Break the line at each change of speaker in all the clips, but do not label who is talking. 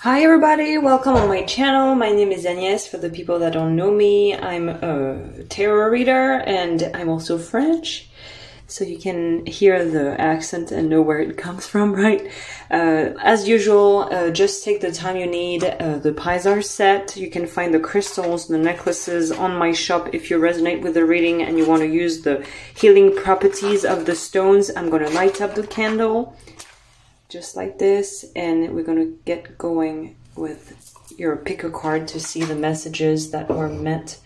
Hi everybody, welcome on my channel. My name is Agnès. For the people that don't know me, I'm a tarot reader and I'm also French. So you can hear the accent and know where it comes from, right? As usual, just take the time you need. The pies are set. You can find the crystals, the necklaces on my shop if you resonate with the reading and you want to use the healing properties of the stones. I'm going to light up the candle. Just like this, and we're going to get going with your pick a card to see the messages that were meant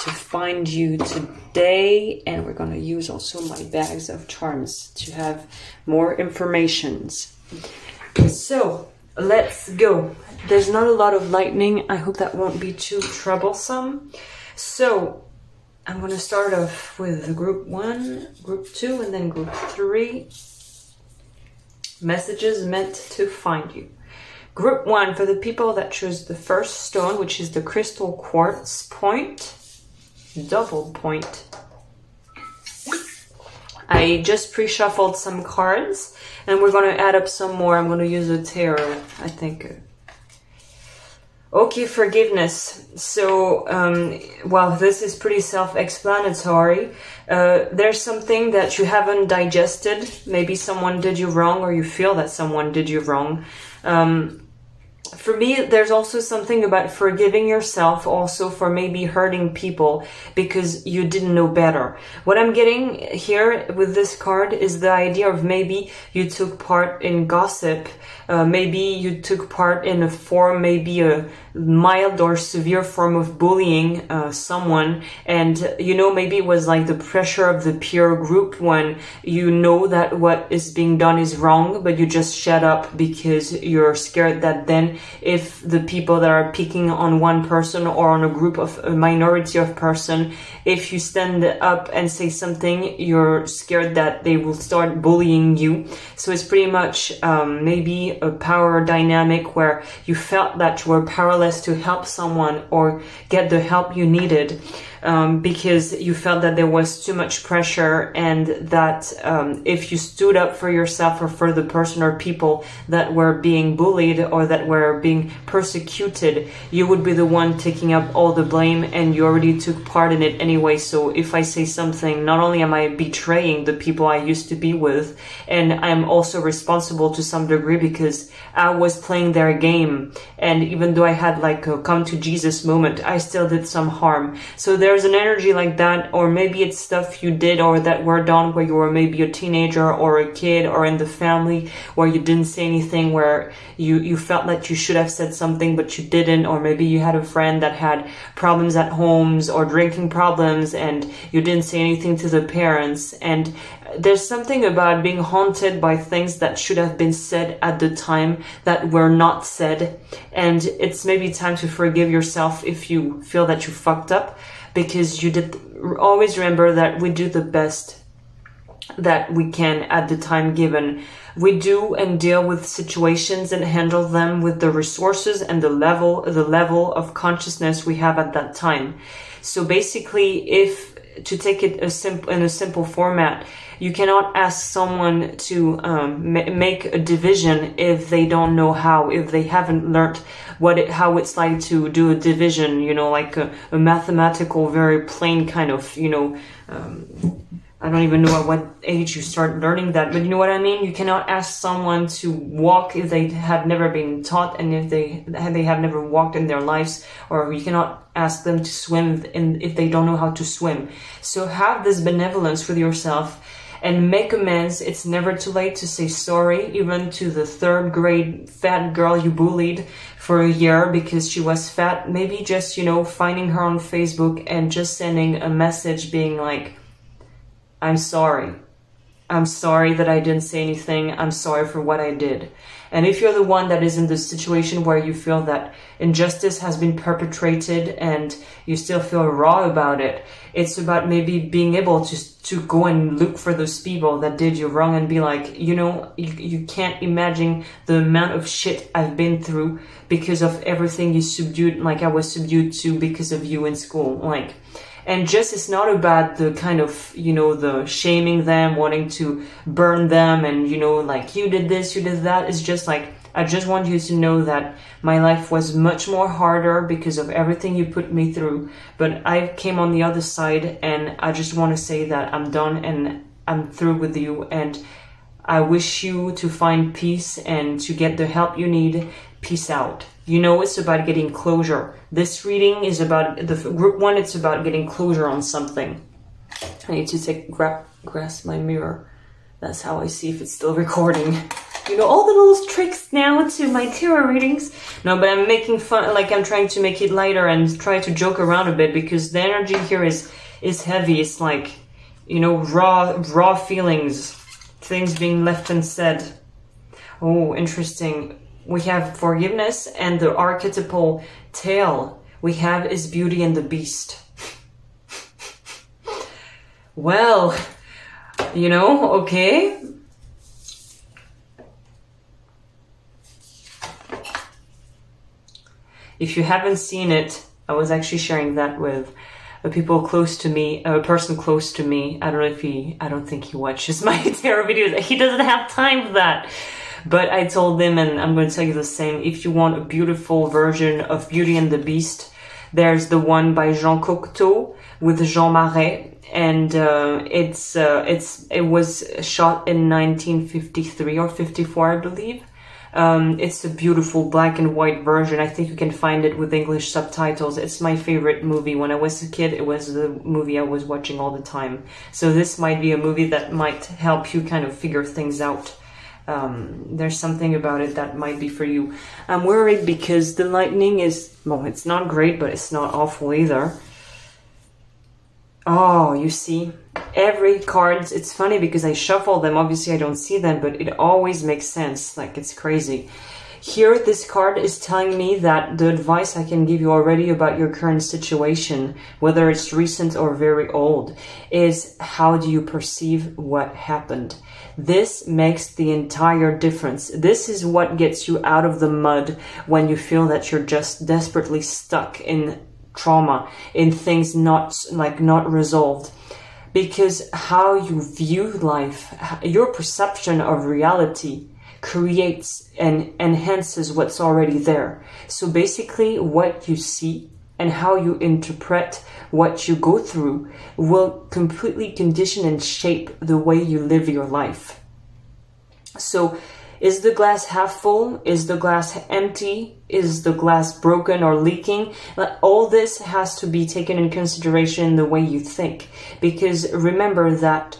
to find you today. And we're going to use also my bags of charms to have more informations. So let's go. There's not a lot of lightning. I hope that won't be too troublesome. So I'm going to start off with group 1, group 2, and then group 3. Messages meant to find you. Group 1, for the people that chose the first stone, which is the crystal quartz point, double point. I just pre-shuffled some cards and we're going to add up some more. I'm going to use a tarot, I think. Okay, forgiveness. So, well, this is pretty self-explanatory. There's something that you haven't digested. Maybe someone did you wrong, or you feel that someone did you wrong. For me, there's also something about forgiving yourself also for maybe hurting people because you didn't know better. What I'm getting here with this card is the idea of maybe you took part in gossip, maybe you took part in a form, maybe a mild or severe form of bullying someone, and you know, maybe it was like the pressure of the peer group when you know that what is being done is wrong, but you just shut up because you're scared that then if the people that are picking on one person or on a group of a minority of person, if you stand up and say something, you're scared that they will start bullying you. So it's pretty much maybe a power dynamic where you felt that you were powerless to help someone or get the help you needed because you felt that there was too much pressure, and that if you stood up for yourself or for the person or people that were being bullied or that were being persecuted, you would be the one taking up all the blame, and you already took part in it anyway. So if I say something, not only am I betraying the people I used to be with, and I'm also responsible to some degree because I was playing their game, and even though I had like a come to Jesus moment, I still did some harm. So there's an energy like that, or maybe it's stuff you did or that were done where you were maybe a teenager or a kid or in the family where you didn't say anything, where you felt that you should have said something but you didn't, or maybe you had a friend that had problems at homes or drinking problems and you didn't say anything to the parents. And there's something about being haunted by things that should have been said at the time that were not said, and it's maybe time to forgive yourself if you feel that you fucked up, because you did. Always remember that we do the best that we can at the time given. We do and deal with situations and handle them with the resources and the level of consciousness we have at that time. So basically, if to take it in a simple format, you cannot ask someone to make a division if they don't know how, if they haven't learned how it's like to do a division, you know, like a mathematical, very plain kind of, you know, I don't even know at what age you start learning that, but you know what I mean? You cannot ask someone to walk if they have never been taught, and if they have never walked in their lives, or you cannot ask them to swim if they don't know how to swim. So have this benevolence with yourself and make amends. It's never too late to say sorry, even to the 3rd grade fat girl you bullied for a year because she was fat. Maybe just, you know, finding her on Facebook and just sending a message being like, I'm sorry. I'm sorry that I didn't say anything. I'm sorry for what I did. And if you're the one that is in the situation where you feel that injustice has been perpetrated and you still feel raw about it, it's about maybe being able to go and look for those people that did you wrong and be like, you know, you can't imagine the amount of shit I've been through because of everything you subdued, like I was subdued to because of you in school. Like, And just, it's not about the kind of, you know, the shaming them, wanting to burn them and, you know, like, you did this, you did that. It's just like, I just want you to know that my life was much more harder because of everything you put me through. But I came on the other side, and I just want to say that I'm done and I'm through with you. And I wish you to find peace and to get the help you need. Peace out. You know, it's about getting closure. This reading is about the group 1. It's about getting closure on something. I need to grasp my mirror. That's how I see if it's still recording. You know, all the little tricks now to my tarot readings. No, but I'm making fun, like I'm trying to make it lighter and try to joke around a bit, because the energy here is heavy. It's like, you know, raw feelings, things being left unsaid. Oh, interesting. We have forgiveness and the archetypal tale we have is Beauty and the Beast. Well, you know, okay. If you haven't seen it, I was actually sharing that with people close to me, a person close to me. I don't know if I don't think he watches my tarot videos. He doesn't have time for that. But I told him, and I'm going to tell you the same, if you want a beautiful version of Beauty and the Beast, there's the one by Jean Cocteau with Jean Marais, and it was shot in 1953 or 54, I believe. It's a beautiful black and white version. I think you can find it with English subtitles. It's my favorite movie. When I was a kid, it was the movie I was watching all the time. So this might be a movie that might help you kind of figure things out. There's something about it that might be for you. I'm worried because the lightning is, well, it's not great, but it's not awful either. Oh, you see, every card, it's funny because I shuffle them, obviously I don't see them, but it always makes sense, like it's crazy. Here, this card is telling me that the advice I can give you already about your current situation, whether it's recent or very old, is how do you perceive what happened? This makes the entire difference. This is what gets you out of the mud when you feel that you're just desperately stuck in trauma, in things not resolved. Because how you view life, your perception of reality, creates and enhances what's already there. So basically what you see and how you interpret what you go through will completely condition and shape the way you live your life. So is the glass half full? Is the glass empty? Is the glass broken or leaking? All this has to be taken in consideration the way you think. Because remember that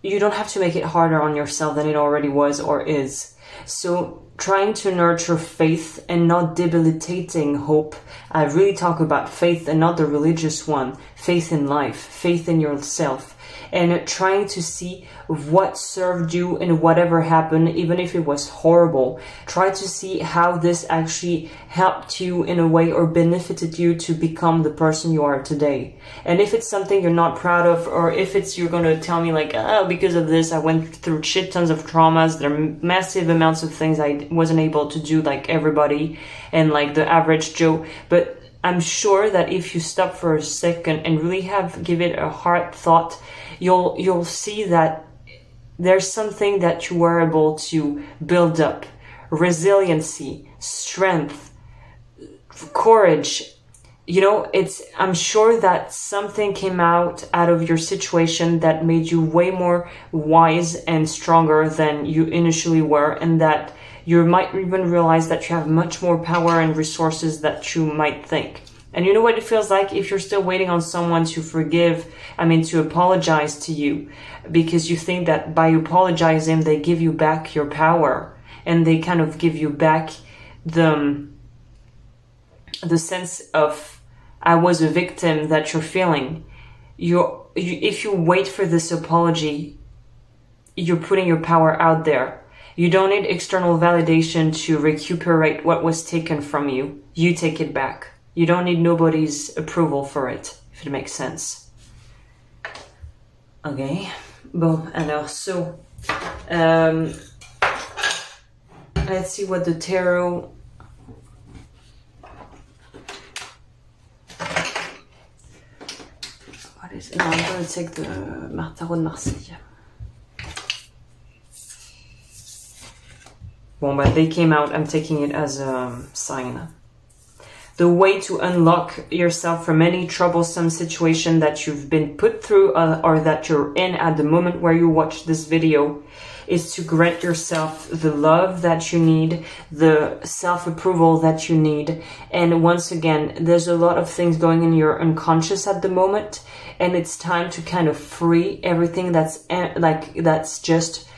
you don't have to make it harder on yourself than it already was or is. So trying to nurture faith and not debilitating hope. I really talk about faith and not the religious one. Faith in life, faith in yourself. And trying to see what served you in whatever happened, even if it was horrible. Try to see how this actually helped you in a way or benefited you to become the person you are today. And if it's something you're not proud of, or if it's you're going to tell me like, oh, because of this, I went through shit tons of traumas, there are massive amounts of things I wasn't able to do like everybody and like the average Joe. But I'm sure that if you stop for a second and really give it a hard thought, you'll see that there's something that you were able to build up. Resiliency, strength, courage. You know, I'm sure that something came out of your situation that made you way more wise and stronger than you initially were, and that you might even realize that you have much more power and resources that you might think. And you know what it feels like if you're still waiting on someone to to apologize to you, because you think that by apologizing, they give you back your power and they kind of give you back the sense of, I was a victim that you're feeling. If you wait for this apology, you're putting your power out there. You don't need external validation to recuperate what was taken from you. You take it back. You don't need nobody's approval for it, if it makes sense. Okay. Bon, alors, so, let's see what the tarot... No, I'm going to take the Tarot de Marseille. Bon, but they came out. I'm taking it as a sign. The way to unlock yourself from any troublesome situation that you've been put through or that you're in at the moment where you watch this video is to grant yourself the love that you need, the self-approval that you need. And once again, there's a lot of things going in your unconscious at the moment, and it's time to kind of free everything that's just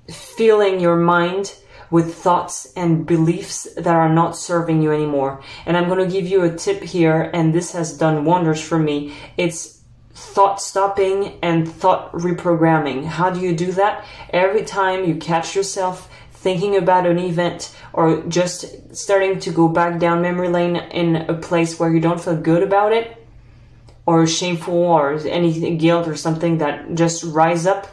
filling your mind with thoughts and beliefs that are not serving you anymore. And I'm going to give you a tip here, and this has done wonders for me. It's thought stopping and thought reprogramming. How do you do that? Every time you catch yourself thinking about an event or just starting to go back down memory lane in a place where you don't feel good about it, or shameful, or any guilt or something that just rise up,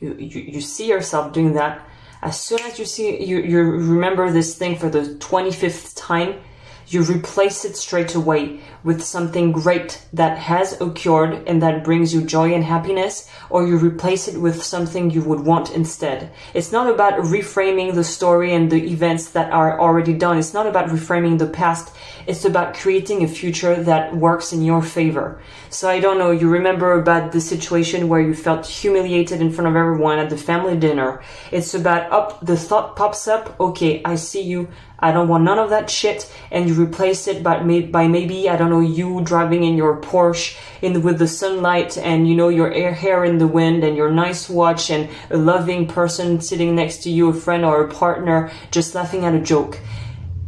you see yourself doing that. As soon as you remember this thing for the 25th time, you replace it straight away with something great that has occurred and that brings you joy and happiness, or you replace it with something you would want instead. It's not about reframing the story and the events that are already done. It's not about reframing the past. It's about creating a future that works in your favor. So I don't know, you remember about the situation where you felt humiliated in front of everyone at the family dinner. It's about the thought pops up, okay, I see you, I don't want none of that shit, and you replace it by maybe, I don't know, you driving in your Porsche with the sunlight and, you know, your hair in the wind and your nice watch and a loving person sitting next to you, a friend or a partner, just laughing at a joke.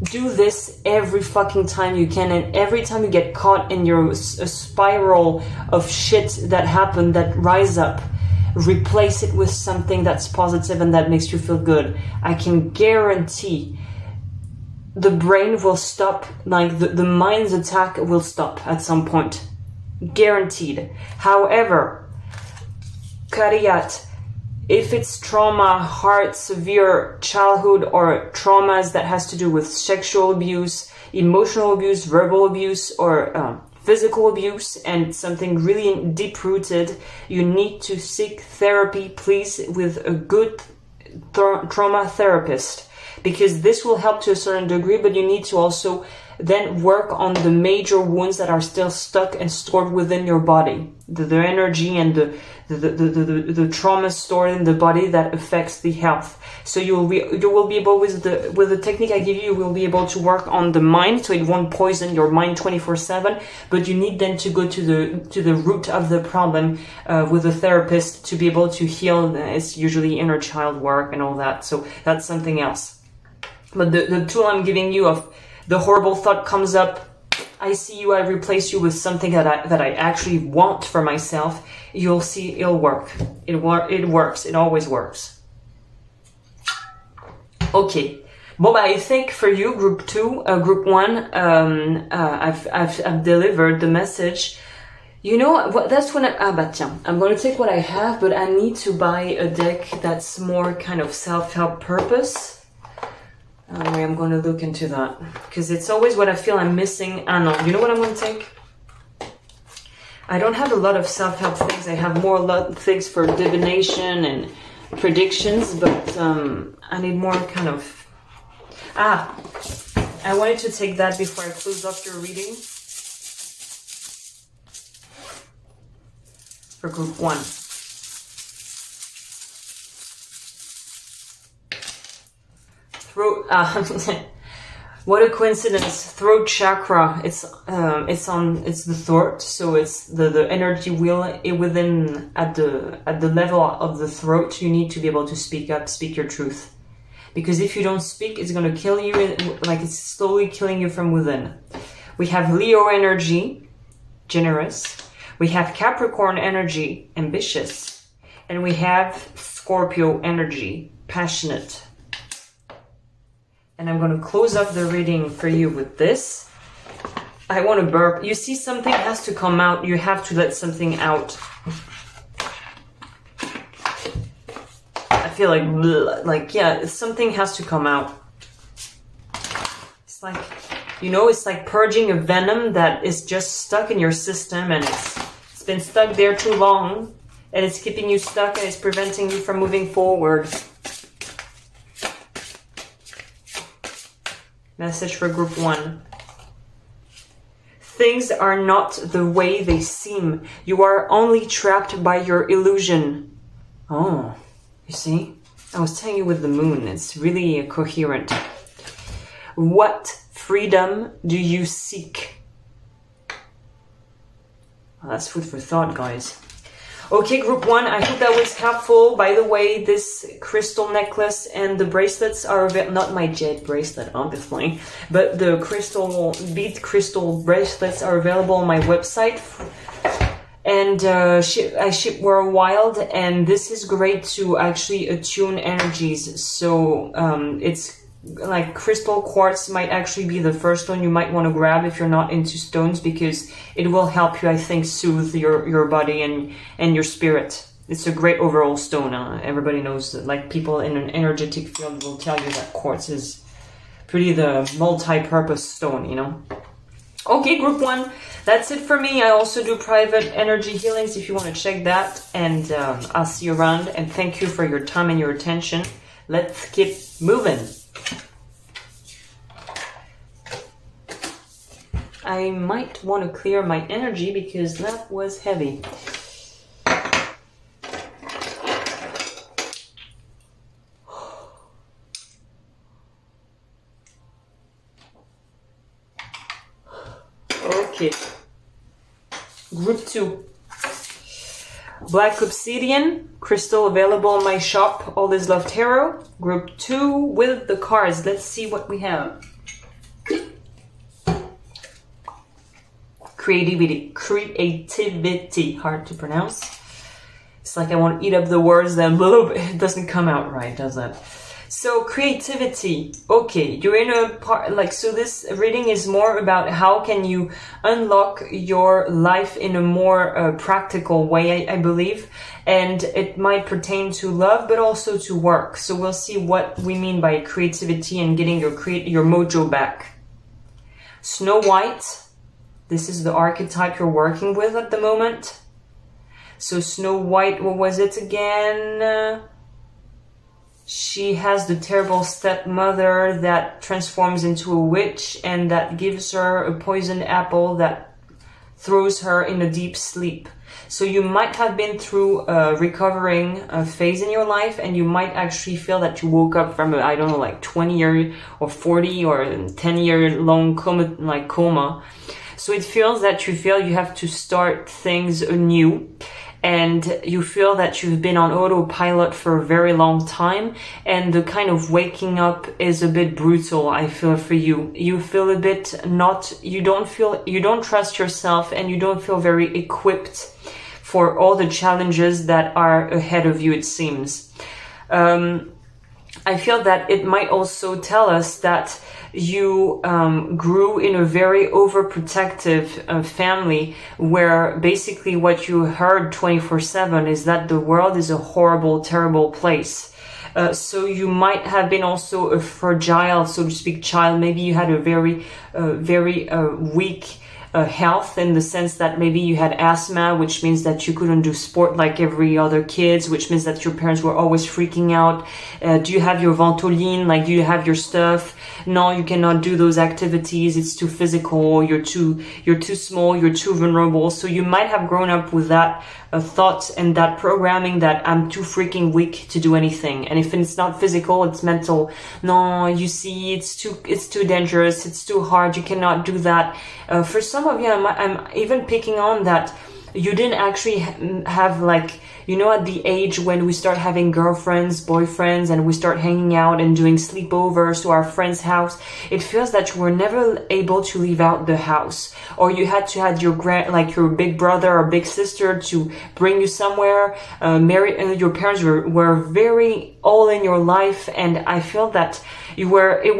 Do this every fucking time you can, and every time you get caught in your spiral of shit that happened, that rise up, replace it with something that's positive and that makes you feel good. I can guarantee the brain will stop, like the mind's attack will stop at some point. Guaranteed. However, caveat, if it's trauma, hard, severe childhood, or traumas that has to do with sexual abuse, emotional abuse, verbal abuse, or physical abuse, and something really deep-rooted, you need to seek therapy, please, with a good trauma therapist. Because this will help to a certain degree, but you need to also then work on the major wounds that are still stuck and stored within your body. The energy and the trauma stored in the body that affects the health. So you will be able, with the technique I give you will be able to work on the mind, so it won't poison your mind 24/7. But you need then to go to the root of the problem with a therapist to be able to heal. It's usually inner child work and all that. So that's something else. But the tool I'm giving you of the horrible thought comes up, I see you, I replace you with something that I actually want for myself, you'll see it'll work. It works. It always works. Okay. Bon, I think for you, group 2, group 1, I've delivered the message. You know, that's when I'm going to take what I have, but I need to buy a deck that's more kind of self-help purpose. Anyway, I'm going to look into that, because it's always what I feel I'm missing. I know. You know what I'm going to take? I don't have a lot of self-help things. I have more things for divination and predictions, but I need more kind of... I wanted to take that before I close off your reading. For group 1. Throat, what a coincidence. Throat chakra. It's the throat, so it's the energy wheel within at the level of the throat. You need to be able to speak up, speak your truth, because if you don't speak, it's going to kill you. Like it's slowly killing you from within. We have Leo energy, generous. We have Capricorn energy, ambitious, and we have Scorpio energy, passionate. And I'm going to close up the reading for you with this. I want to burp. You see, something has to come out. You have to let something out. I feel like, yeah, something has to come out. It's like You know, it's like purging a venom that is just stuck in your system, and it's been stuck there too long, and it's keeping you stuck, and it's preventing you from moving forward. Message for group 1. Things are not the way they seem. You are only trapped by your illusion. Oh, you see? I was telling you with the moon, it's really coherent. What freedom do you seek? Well, that's food for thought, guys. Okay, group 1, I hope that was helpful. By the way, this crystal necklace and the bracelets are available, not my jade bracelet, obviously, but the bead crystal bracelets are available on my website. And I ship worldwide, and this is great to actually attune energies. So it's like crystal quartz might actually be the first one you might want to grab if you're not into stones, because it will help you, I think, soothe your body and your spirit. It's a great overall stone. Everybody knows that, like, people in an energetic field will tell you that quartz is pretty the multi-purpose stone, you know. Okay, group 1, that's it for me. I also do private energy healings if you want to check that, and I'll see you around, and thank you for your time and your attention. Let's keep moving. I might want to clear my energy because that was heavy. Okay. Group 2. Black Obsidian, crystal available in my shop, All Is Love Tarot. Group 2 with the cards. Let's see what we have. Creativity, hard to pronounce. It's like I want to eat up the words, then it doesn't come out right, does it? So creativity, okay, you're in a part, like, so this reading is more about how can you unlock your life in a more practical way, I believe, and it might pertain to love, but also to work. So we'll see what we mean by creativity and getting your mojo back. Snow White. This is the archetype you're working with at the moment. So Snow White, what was it again? She has the terrible stepmother that transforms into a witch and that gives her a poisoned apple that throws her in a deep sleep. So you might have been through a recovering phase in your life, and you might actually feel that you woke up from a, I don't know, like 20-year or 40 or 10-year long coma. So it feels that you feel you have to start things anew, and you feel that you've been on autopilot for a very long time, and the kind of waking up is a bit brutal, I feel, for you. You feel a bit you don't trust yourself, and you don't feel very equipped for all the challenges that are ahead of you, it seems. I feel that it might also tell us that you grew in a very overprotective family, where basically what you heard 24/7 is that the world is a horrible, terrible place. So you might have been also a fragile, so to speak, child. Maybe you had a very weak health, in the sense that maybe you had asthma, which means that you couldn't do sport like every other kids, which means that your parents were always freaking out. Do you have your Ventoline? Like, do you have your stuff? No, you cannot do those activities. It's too physical. You're too small. You're too vulnerable. So you might have grown up with that thoughts and that programming that I'm too freaking weak to do anything. And if it's not physical, it's mental. No, you see, it's too dangerous. It's too hard. You cannot do that. For some of you, I'm even picking on that you didn't actually have, like, you know, at the age when we start having girlfriends, boyfriends, and we start hanging out and doing sleepovers to our friend's house, it feels that you were never able to leave out the house, or you had to have your your big brother or big sister to bring you somewhere. Your parents were very all in your life, and I feel that you were. It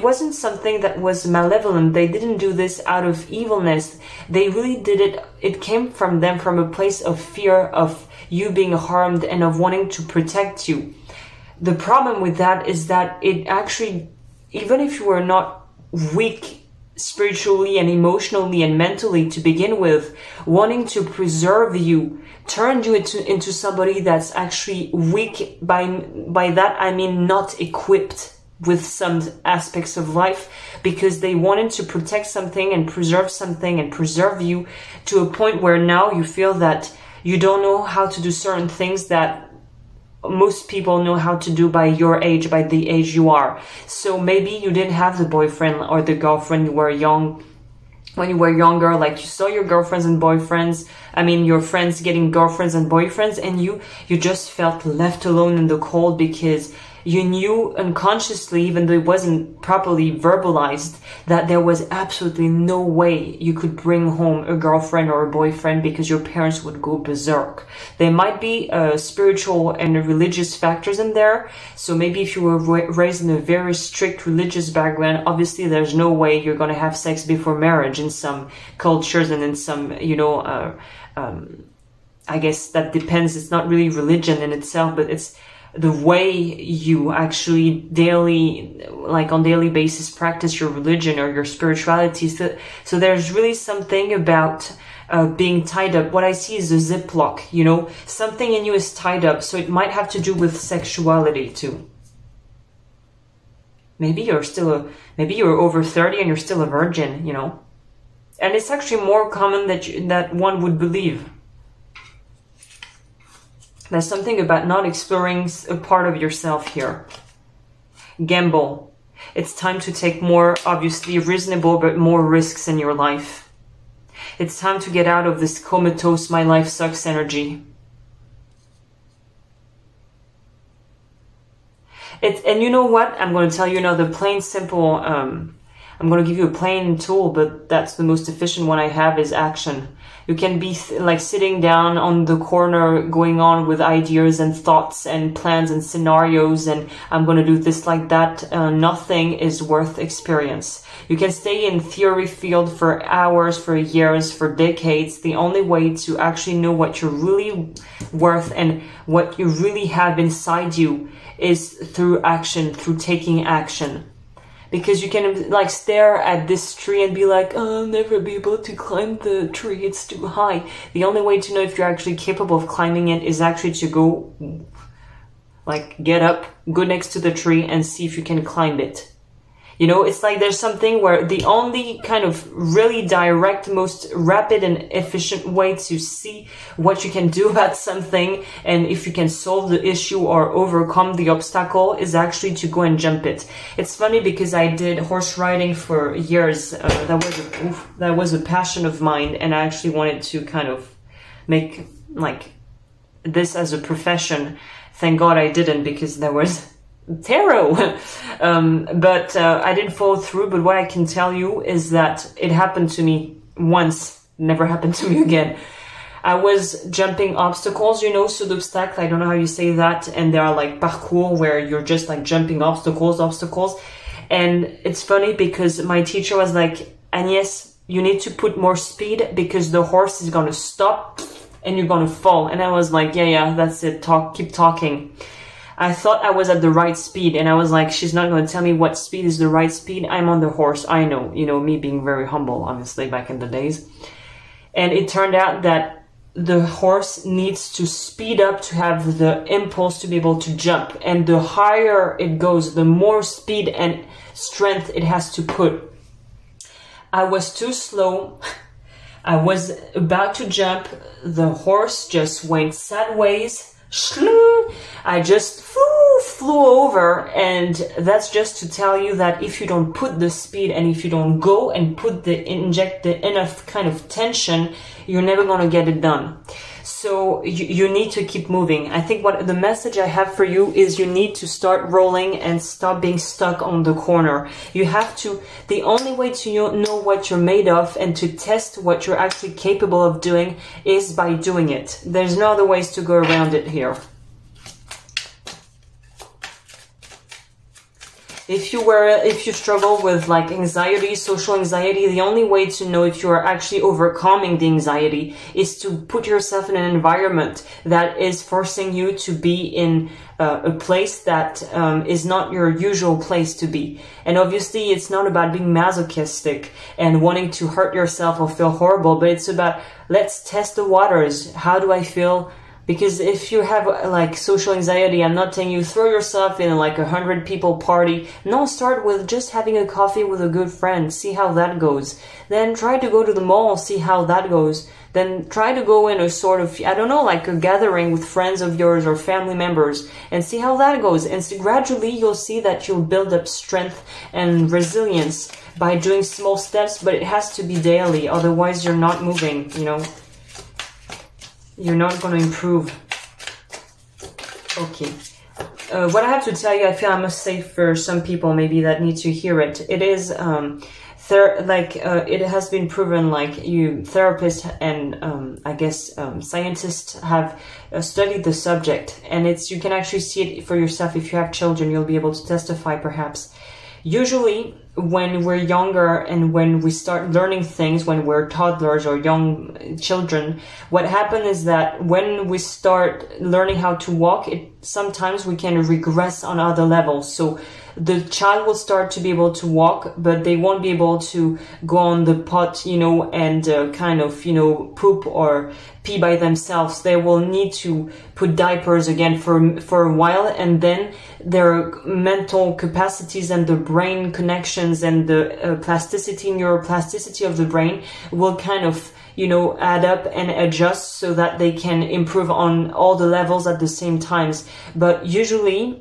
wasn't something that was malevolent. They didn't do this out of evilness. They really did it. It came from them, from a place of fear of you being harmed and of wanting to protect you. The problem with that is that it actually, even if you were not weak spiritually and emotionally and mentally to begin with, wanting to preserve you, turned you into somebody that's actually weak. By that I mean not equipped with some aspects of life, because they wanted to protect something and preserve something and preserve you to a point where now you feel that you don't know how to do certain things that most people know how to do by your age, by the age you are. So maybe you didn't have the boyfriend or the girlfriend you were young, when you were younger, like you saw your girlfriends and boyfriends, I mean your friends getting girlfriends and boyfriends, and you just felt left alone in the cold, because you knew unconsciously, even though it wasn't properly verbalized, that there was absolutely no way you could bring home a girlfriend or a boyfriend, because your parents would go berserk. There might be spiritual and religious factors in there. So maybe if you were raised in a very strict religious background, obviously there's no way you're going to have sex before marriage in some cultures, and in some, you know, I guess that depends. It's not really religion in itself, but it's the way you actually daily, like on daily basis, practice your religion or your spirituality. So there's really something about being tied up. What I see is a ziplock, you know, something in you is tied up. So it might have to do with sexuality too. Maybe you're still maybe you're over 30 and you're still a virgin, you know, and it's actually more common that one would believe. There's something about not exploring a part of yourself here. Gamble. It's time to take more, obviously reasonable, but more risks in your life. It's time to get out of this comatose, my life sucks energy. And you know what? I'm going to tell you another plain, simple, I'm going to give you a plain tool, but that's the most efficient one I have, is action. You can be like sitting down on the corner going on with ideas and thoughts and plans and scenarios, and I'm going to do this like that. Nothing is worth experience. You can stay in theory field for hours, for years, for decades. The only way to actually know what you're really worth and what you really have inside you is through action, through taking action. Because you can like stare at this tree and be like, oh, I'll never be able to climb the tree, it's too high. The only way to know if you're actually capable of climbing it is actually to go, like, get up, go next to the tree and see if you can climb it. You know, it's like there's something where the only kind of really direct, most rapid and efficient way to see what you can do about something and if you can solve the issue or overcome the obstacle is actually to go and jump it. It's funny because I did horse riding for years. That was a passion of mine, and I actually wanted to kind of make like this as a profession. Thank God I didn't, because there was tarot. But I didn't follow through. But what I can tell you is that it happened to me once, never happened to me again. I was jumping obstacles, you know, saut d'obstacle, I don't know how you say that, and there are like parcours where you're just like jumping obstacles. And it's funny because my teacher was like, Agnès, you need to put more speed because the horse is gonna stop and you're gonna fall. And I was like, yeah, that's it, keep talking. I thought I was at the right speed, and I was like, she's not going to tell me what speed is the right speed. I'm on the horse. I know, you know, me being very humble, obviously, back in the days. And it turned out that the horse needs to speed up to have the impulse to be able to jump. And the higher it goes, the more speed and strength it has to put. I was too slow. I was about to jump. The horse just went sideways. I just flew over, and that's just to tell you that if you don't put the speed and if you don't go and inject the enough kind of tension, you're never going to get it done. So you need to keep moving. I think what the message I have for you is you need to start rolling and stop being stuck on the corner. You have to, the only way to know what you're made of and to test what you're actually capable of doing is by doing it. There's no other ways to go around it here. If you struggle with like anxiety, social anxiety, the only way to know if you are actually overcoming the anxiety is to put yourself in an environment that is forcing you to be in a place that is not your usual place to be. And obviously it's not about being masochistic and wanting to hurt yourself or feel horrible, but it's about, let's test the waters. How do I feel? Because if you have like social anxiety, I'm not telling you throw yourself in like 100 people party. No, start with just having a coffee with a good friend. See how that goes. Then try to go to the mall. See how that goes. Then try to go in a sort of, I don't know, like a gathering with friends of yours or family members and see how that goes. And so gradually you'll see that you'll build up strength and resilience by doing small steps, but it has to be daily. Otherwise you're not moving, you know. You're not going to improve. Okay. What I have to tell you, I feel I must say for some people maybe that need to hear it. It is, it has been proven, like therapists and I guess scientists have studied the subject, and you can actually see it for yourself. If you have children, you'll be able to testify perhaps. Usually when we're younger and when we start learning things, when we're toddlers or young children, what happens is that when we start learning how to walk, sometimes we can regress on other levels. So the child will start to be able to walk, but they won't be able to go on the pot, you know, and kind of, you know, poop or pee by themselves. They will need to put diapers again for a while, and then their mental capacities and the brain connections and the plasticity, neuroplasticity of the brain will kind of, you know, add up and adjust so that they can improve on all the levels at the same times. But usually,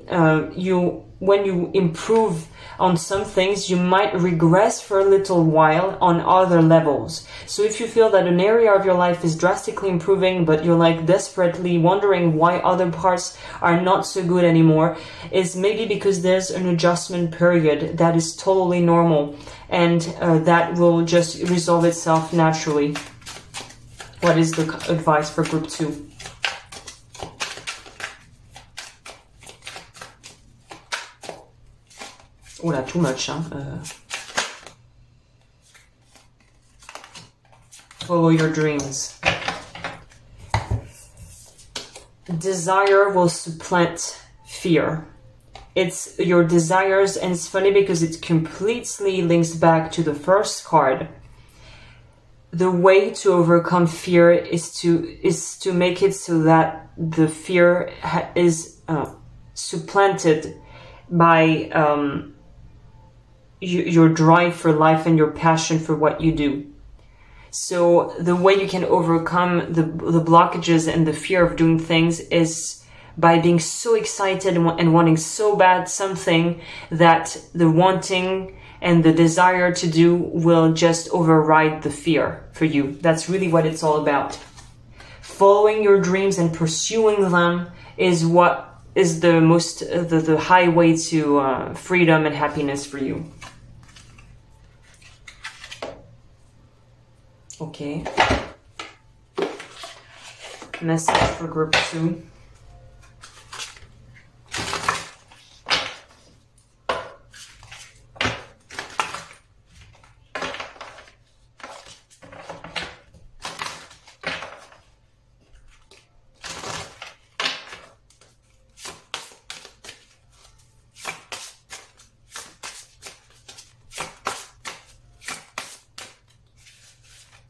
when you improve on some things, you might regress for a little while on other levels. So if you feel that an area of your life is drastically improving, but you're like desperately wondering why other parts are not so good anymore, is maybe because there's an adjustment period that is totally normal, and that will just resolve itself naturally. What is the advice for group 2? Oh là, too much, huh? Follow your dreams. Desire will supplant fear. It's your desires, and it's funny because it completely links back to the first card. The way to overcome fear is to make it so that the fear is supplanted by your drive for life and your passion for what you do. So the way you can overcome the blockages and the fear of doing things is by being so excited and wanting so bad something that the wanting and the desire to do will just override the fear for you. That's really what it's all about. Following your dreams and pursuing them is what is the most the highway to freedom and happiness for you. Okay. Message for group 2.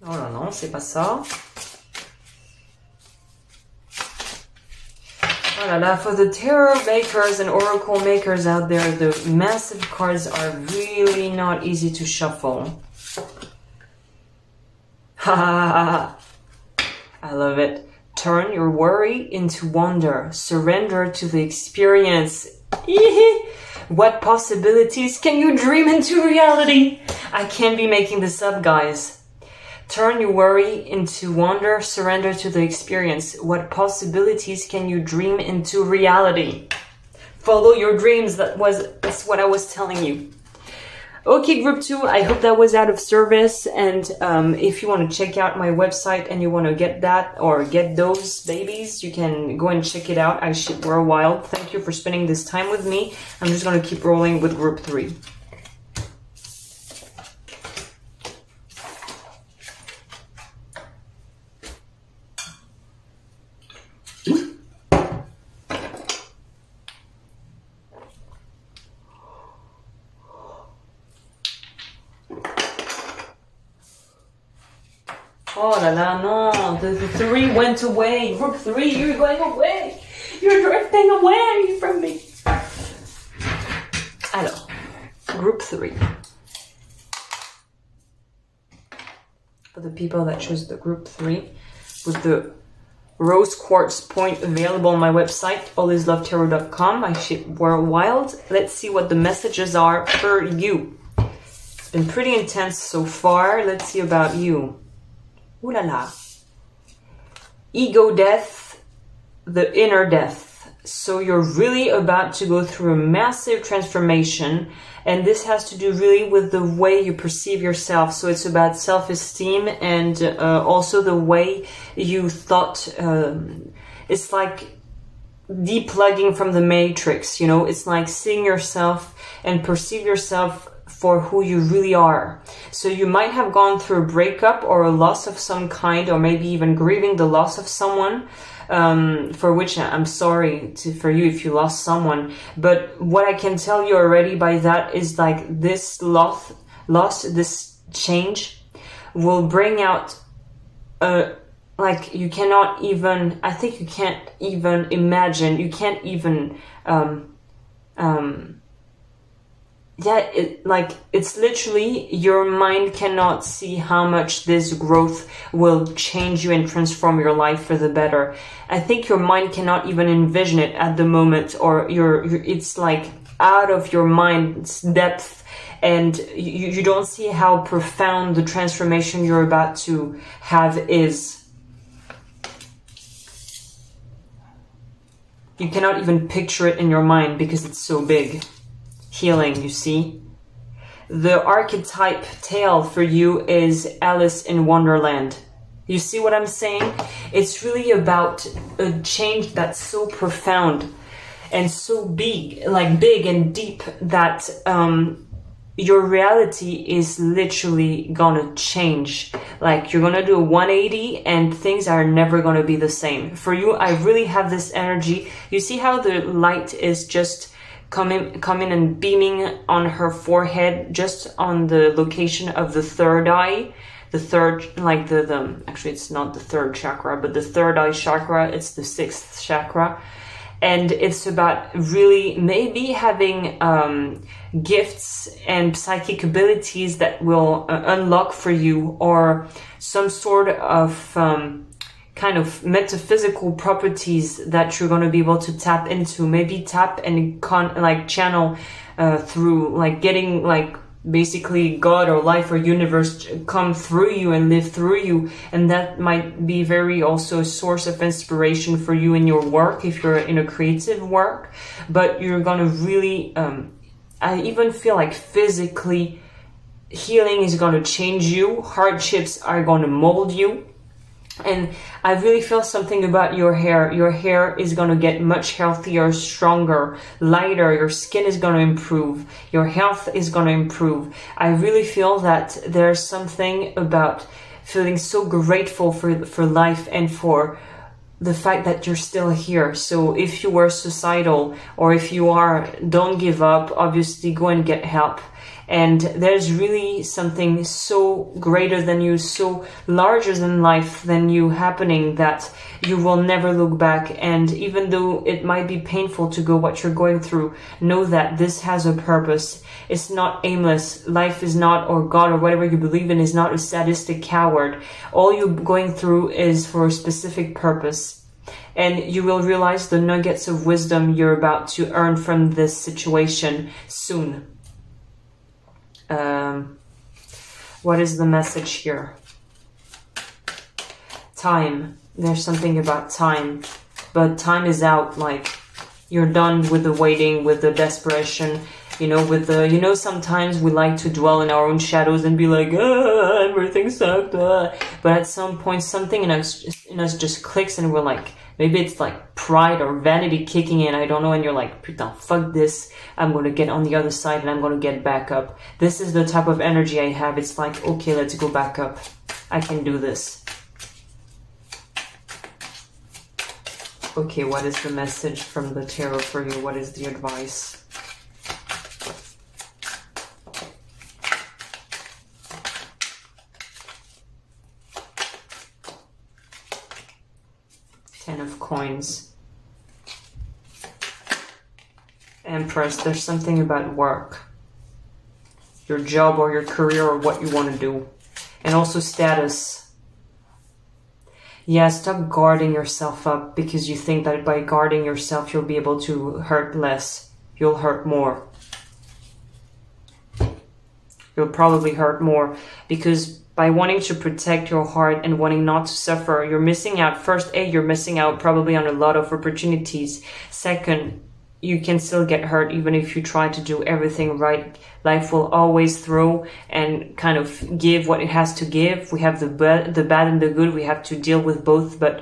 Oh là non, c'est pas ça. Oh là là, for the tarot makers and oracle makers out there, the massive cards are really not easy to shuffle. Ha ha ha ha. I love it. Turn your worry into wonder. Surrender to the experience. What possibilities can you dream into reality? I can't be making this up, guys. Turn your worry into wonder, surrender to the experience. What possibilities can you dream into reality? Follow your dreams. That's what I was telling you. Okay, group 2, I hope that was out of service. And if you want to check out my website and you want to get that or get those babies, you can go and check it out. I ship worldwide. Thank you for spending this time with me. I'm just going to keep rolling with group 3. Oh la la, no, the 3 went away. Group 3, you're going away. You're drifting away from me. Alors, group 3. For the people that chose the group 3, with the rose quartz point available on my website, allislovetarot.com. I ship worldwide. Let's see what the messages are for you. It's been pretty intense so far. Let's see about you. Ooh la la. Ego death, the inner death. So you're really about to go through a massive transformation, and this has to do really with the way you perceive yourself. So it's about self-esteem and also the way you thought. It's like deplugging from the matrix, you know. It's like seeing yourself and perceive yourself for who you really are. So you might have gone through a breakup or a loss of some kind, or maybe even grieving the loss of someone, for which I'm sorry for you if you lost someone. But what I can tell you already by that is like this loss, this change will bring out like you cannot even, I think you can't even imagine, you can't even yeah, it's literally, your mind cannot see how much this growth will change you and transform your life for the better. I think your mind cannot even envision it at the moment, or it's like out of your mind's depth, and you don't see how profound the transformation you're about to have is. You cannot even picture it in your mind because it's so big. Healing, you see. The archetype tale for you is Alice in Wonderland. You see what I'm saying? It's really about a change that's so profound and so big, like big and deep, that your reality is literally gonna change. Like you're gonna do a 180 and things are never gonna be the same. For you, I really have this energy. You see how the light is just coming and beaming on her forehead, just on the location of the third eye, the third, like the actually it's not the third chakra, but the third eye chakra, it's the 6th chakra. And it's about really maybe having gifts and psychic abilities that will unlock for you, or some sort of kind of metaphysical properties that you're going to be able to tap into. Maybe tap and like channel through, like getting like basically God or life or universe come through you and live through you. And that might be very also a source of inspiration for you in your work if you're in a creative work. But you're going to really, I even feel like physically healing is going to change you. Hardships are going to mold you. And I really feel something about your hair. Your hair is going to get much healthier, stronger, lighter. Your skin is going to improve. Your health is going to improve. I really feel that there's something about feeling so grateful for life and for the fact that you're still here. So if you were suicidal, or if you are, don't give up. Obviously, go and get help. And there's really something so greater than you, so larger than life than you happening, that you will never look back. And even though it might be painful to go what you're going through, know that this has a purpose. It's not aimless. Life is not, or God or whatever you believe in is not a sadistic coward. All you're going through is for a specific purpose. And you will realize the nuggets of wisdom you're about to earn from this situation soon. What is the message here? Time. There's something about time, but time is out. Like you're done with the waiting, with the desperation. You know, with the, you know, sometimes we like to dwell in our own shadows and be like, ah, everything sucked. Ah. But at some point, something in us just clicks and we're like, maybe it's like pride or vanity kicking in, I don't know, and you're like, putain, fuck this, I'm going to get on the other side and I'm going to get back up. This is the type of energy I have. It's like, okay, let's go back up. I can do this. Okay, what is the message from the tarot for you? What is the advice? Ten of Coins. Empress, there's something about work. Your job or your career or what you want to do. And also status. Yeah, stop guarding yourself up because you think that by guarding yourself you'll be able to hurt less. You'll hurt more. You'll probably hurt more because by wanting to protect your heart and wanting not to suffer, you're missing out. First, you're missing out probably on a lot of opportunities. Second, you can still get hurt even if you try to do everything right. Life will always throw and kind of give what it has to give. We have the bad and the good. We have to deal with both, but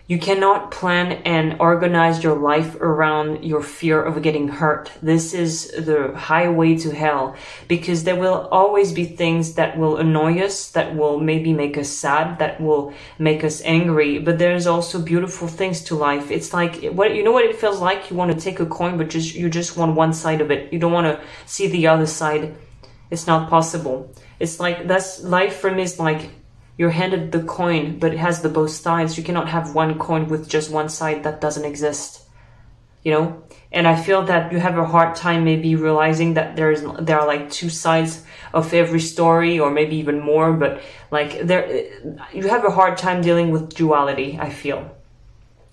you cannot plan and organize your life around your fear of getting hurt. This is the highway to hell because there will always be things that will annoy us, that will maybe make us sad, that will make us angry. But there's also beautiful things to life. It's like, what you know what it feels like? You want to take a coin, but you just want one side of it. You don't want to see the other side. It's not possible. It's like, that's life for me is like, you're handed the coin, but it has the both sides. You cannot have one coin with just one side. That doesn't exist, you know? And I feel that you have a hard time maybe realizing that there are like two sides of every story, or maybe even more, but like you have a hard time dealing with duality, I feel.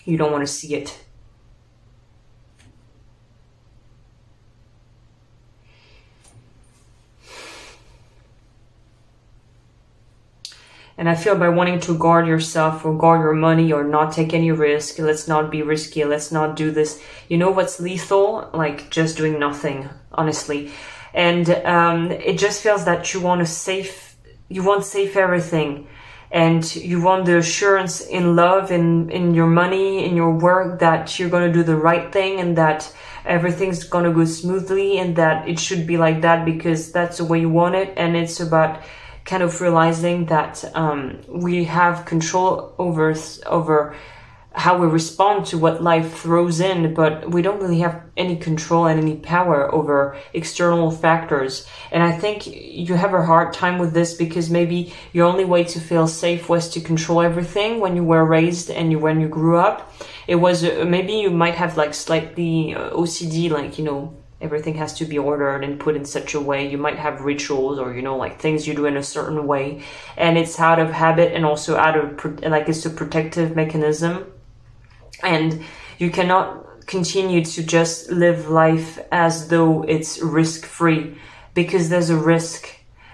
You don't want to see it. And I feel by wanting to guard yourself or guard your money or not take any risk, let's not be risky, let's not do this. You know what's lethal? Like just doing nothing, honestly. And it just feels that you want safe everything. And you want the assurance in love, in your money, in your work, that you're going to do the right thing and that everything's going to go smoothly and that it should be like that because that's the way you want it. And it's about kind of realizing that we have control over how we respond to what life throws in, but we don't really have any control and any power over external factors. And I think you have a hard time with this because maybe your only way to feel safe was to control everything when you were raised and when you grew up. It was maybe you might have like slightly OCD, like, you know, everything has to be ordered and put in such a way. You might have rituals or, you know, like things you do in a certain way. And it's out of habit and also out of, like, it's a protective mechanism. And you cannot continue to just live life as though it's risk-free because there's a risk.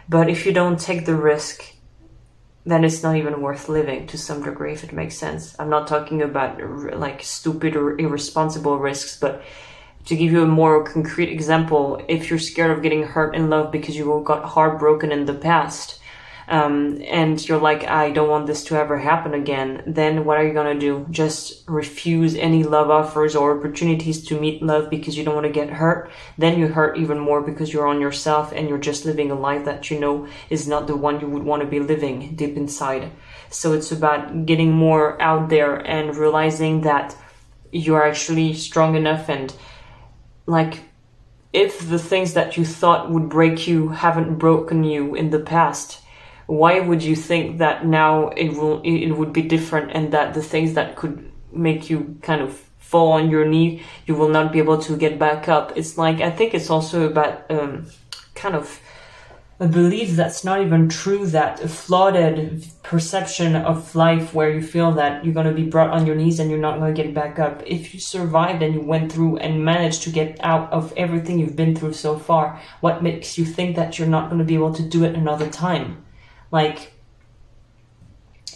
But if you don't take the risk, then it's not even worth living to some degree, if it makes sense. I'm not talking about like stupid or irresponsible risks, but to give you a more concrete example, if you're scared of getting hurt in love because you got heartbroken in the past, and you're like, I don't want this to ever happen again, then what are you gonna do? Just refuse any love offers or opportunities to meet love because you don't want to get hurt? Then you hurt even more because you're on yourself and you're just living a life that you know is not the one you would want to be living deep inside. So it's about getting more out there and realizing that you're actually strong enough, and like, if the things that you thought would break you haven't broken you in the past, why would you think that now it would be different, and that the things that could make you kind of fall on your knee, you will not be able to get back up? It's like, I think it's also about kind of a belief that's not even true, that a flawed perception of life where you feel that you're going to be brought on your knees and you're not going to get back up. If you survived and you went through and managed to get out of everything you've been through so far, what makes you think that you're not going to be able to do it another time? Like,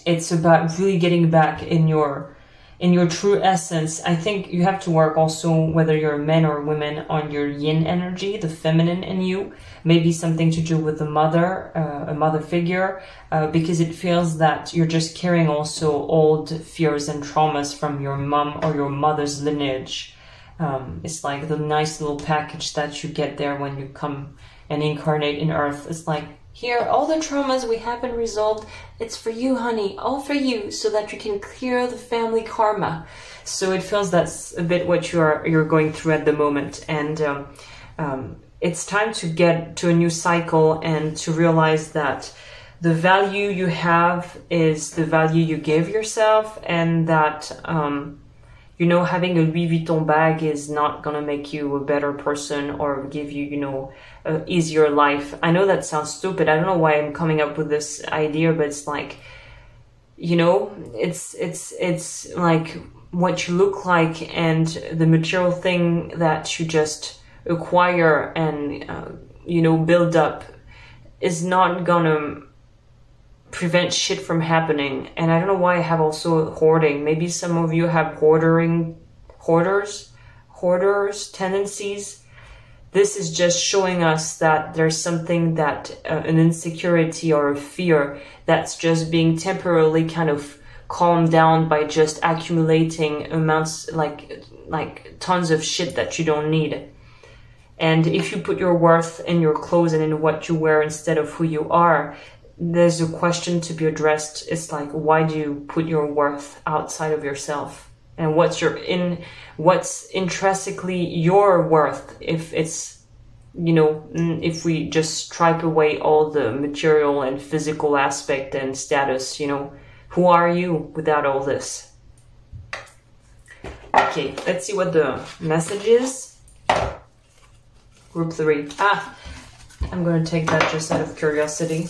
it's about really getting back in your in your true essence. I think you have to work also, whether you're men or women, on your yin energy, the feminine in you. Maybe something to do with a mother figure, because it feels that you're just carrying also old fears and traumas from your mom or your mother's lineage. It's like the nice little package that you get there when you come and incarnate in Earth. It's like, here, all the traumas we haven't resolved, it's for you, honey, all for you, so that you can clear the family karma. So it feels that's a bit what you're going through at the moment. And it's time to get to a new cycle and to realize that the value you have is the value you give yourself, and that you know, having a Louis Vuitton bag is not gonna make you a better person or give you, you know, an easier life. I know that sounds stupid. I don't know why I'm coming up with this idea, but it's like, you know, it's like what you look like and the material thing that you just acquire and, you know, build up is not gonna prevent shit from happening. And I don't know why I have also hoarding. Maybe some of you have hoarders tendencies. This is just showing us that there's something that an insecurity or a fear that's just being temporarily kind of calmed down by just accumulating amounts, like tons of shit that you don't need. And if you put your worth in your clothes and in what you wear instead of who you are, there's a question to be addressed. It's like, why do you put your worth outside of yourself? And what's intrinsically your worth? If it's, you know, if we just stripe away all the material and physical aspect and status, you know, who are you without all this? Okay, let's see what the message is. Group 3. I'm going to take that just out of curiosity.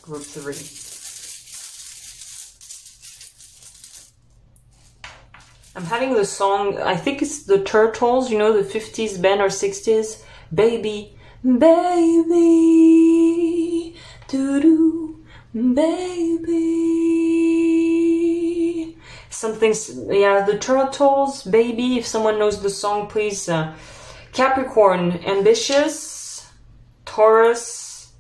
Group 3. I'm having the song, I think it's the Turtles, you know, the 50s band or 60s. Baby, baby, doo-doo, baby. Something, yeah, the Turtles, baby. If someone knows the song, please. Capricorn, ambitious. Taurus,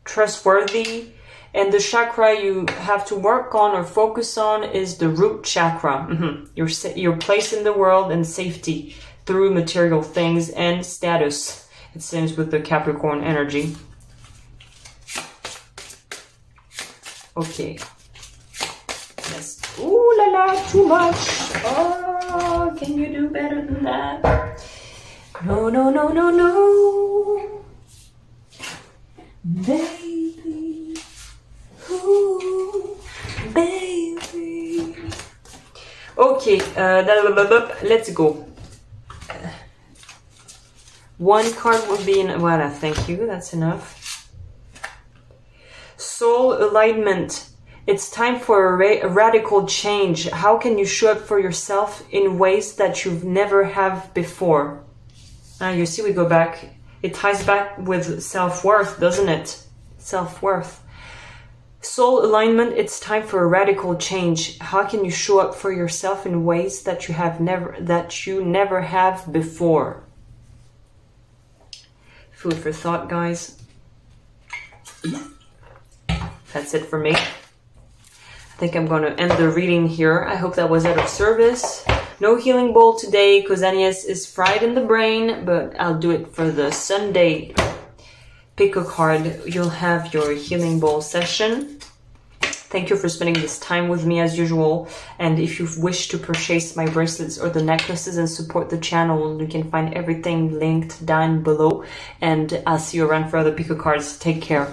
trustworthy. And the chakra you have to work on or focus on is the root chakra. Your place in the world and safety through material things and status. It seems with the Capricorn energy. Okay. Yes. Ooh la la, too much. Oh, can you do better than that? No, no, no, no, no. Baby. Ooh, baby. Okay, let's go. One card will be in. Well, thank you. That's enough. Soul alignment. It's time for a radical change. How can you show up for yourself in ways that you've never have before? You see, we go back. It ties back with self-worth, doesn't it? Self-worth. Soul alignment, it's time for a radical change. How can you show up for yourself in ways that you never have before? Food for thought, guys. That's it for me. I think I'm going to end the reading here. I hope that was out of service. No healing bowl today because Agnès is fried in the brain, but I'll do it for the Sunday. Pick a card. You'll have your healing bowl session. Thank you for spending this time with me as usual. And if you wish to purchase my bracelets or the necklaces and support the channel, you can find everything linked down below. And I'll see you around for other pick a cards. Take care.